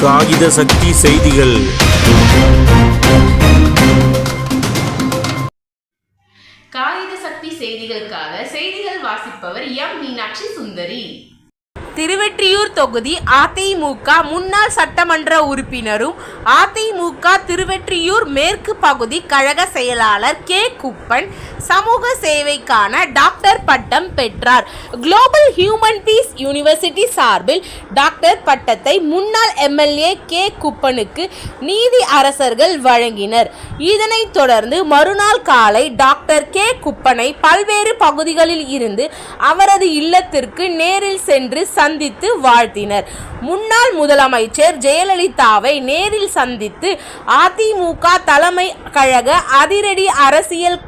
காகித சக்தி செய்திகள். காகித சக்தி செய்திகளுக்காக செய்திகள் வாசிப்பவர் எம் மீனாட்சி சுந்தரி. திருவெற்றியூர் தொகுதி அதிமுக முன்னாள் சட்டமன்ற உறுப்பினரும் அதிமுக திருவெற்றியூர் மேற்கு பகுதி கழக செயலாளர் கே. குப்பன் சமூக சேவைக்கான டாக்டர் பட்டம் பெற்றார். குளோபல் ஹியூமன் பீஸ் யூனிவர்சிட்டி சார்பில் டாக்டர் பட்டத்தை முன்னாள் எம்எல்ஏ கே. குப்பனுக்கு நீதி அரசர்கள் வழங்கினர். இதனைத் தொடர்ந்து மறுநாள் காலை டாக்டர் கே. குப்பனை பல்வேறு பகுதிகளில் இருந்து அவரது இல்லத்திற்கு நேரில் சென்று சந்தித்து வாழ்த்தினர். முன்னாள் முதலமைச்சர் ஜெயலலிதாவை நேரில் சந்தித்து அதிமுக தலைமை கழக அதிரடி அரசியல்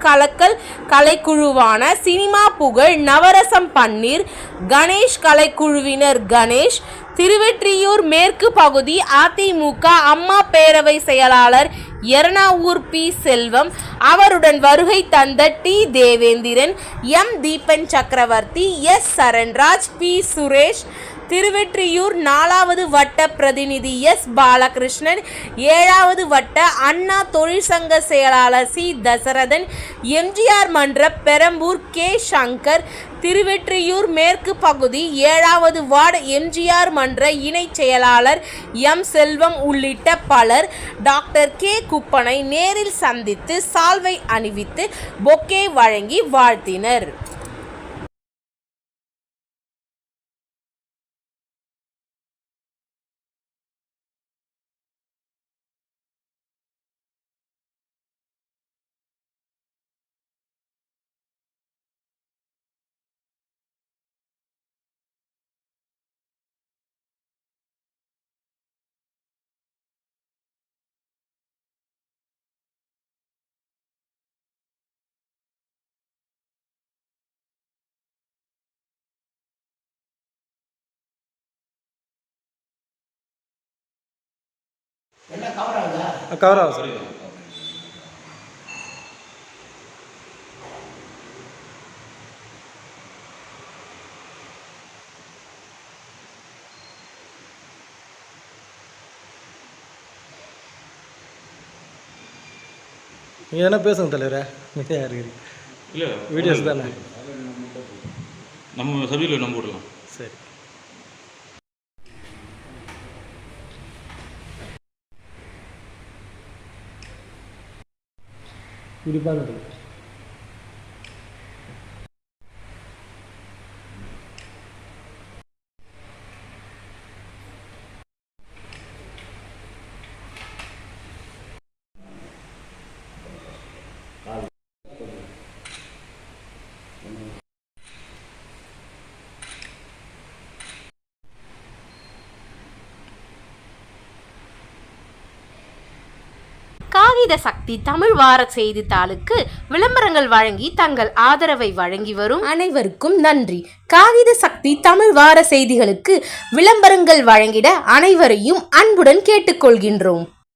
கலைக்குழுவான சினிமா புகழ் நவரசம் பன்னீர், கணேஷ் கலைக்குழுவினர் கணேஷ், திருவெற்றியூர் மேற்கு பகுதி அதிமுக அம்மா பேரவை செயலாளர் எர்ணாவூர் பி. செல்வம், அவருடன் வருகை தந்த டி. தேவேந்திரன், எம். தீபன் சக்கரவர்த்தி, எஸ். சரண்ராஜ், பி. சுரேஷ், திருவெற்றியூர் 4வது வட்ட பிரதிநிதி எஸ். பாலகிருஷ்ணன், 7வது வட்ட அண்ணா தொழிற்சங்க செயலாளர் சி. தசரதன், எம்ஜிஆர் மன்ற பெரம்பூர் கே. சங்கர், திருவெற்றியூர் மேற்கு பகுதி 7வது வார்டு எம்ஜிஆர் மன்ற இணை செயலாளர் எம். செல்வம் உள்ளிட்ட பலர் டாக்டர் கே. குப்பனை நேரில் சந்தித்து சால்வை அணிவித்து பொக்கே வழங்கி வாழ்த்தினர். கவர் ஆகும் சார். நீங்கள் எதனா பேசுங்க தலைவரே. மீடியா இருக்குது இல்லை, வீடியோஸ் தானே நம்ம சபையில் நம்ம போடலாம். சரி. குறிப்பாக காகித சக்தி தமிழ் வார செய்தித்தாளுக்கு விளம்பரங்கள் வழங்கி தங்கள் ஆதரவை வழங்கி வரும் அனைவருக்கும் நன்றி. காகித சக்தி தமிழ் வார செய்திகளுக்கு விளம்பரங்கள் வழங்கிட அனைவரையும் அன்புடன் கேட்டுக்கொள்கின்றோம்.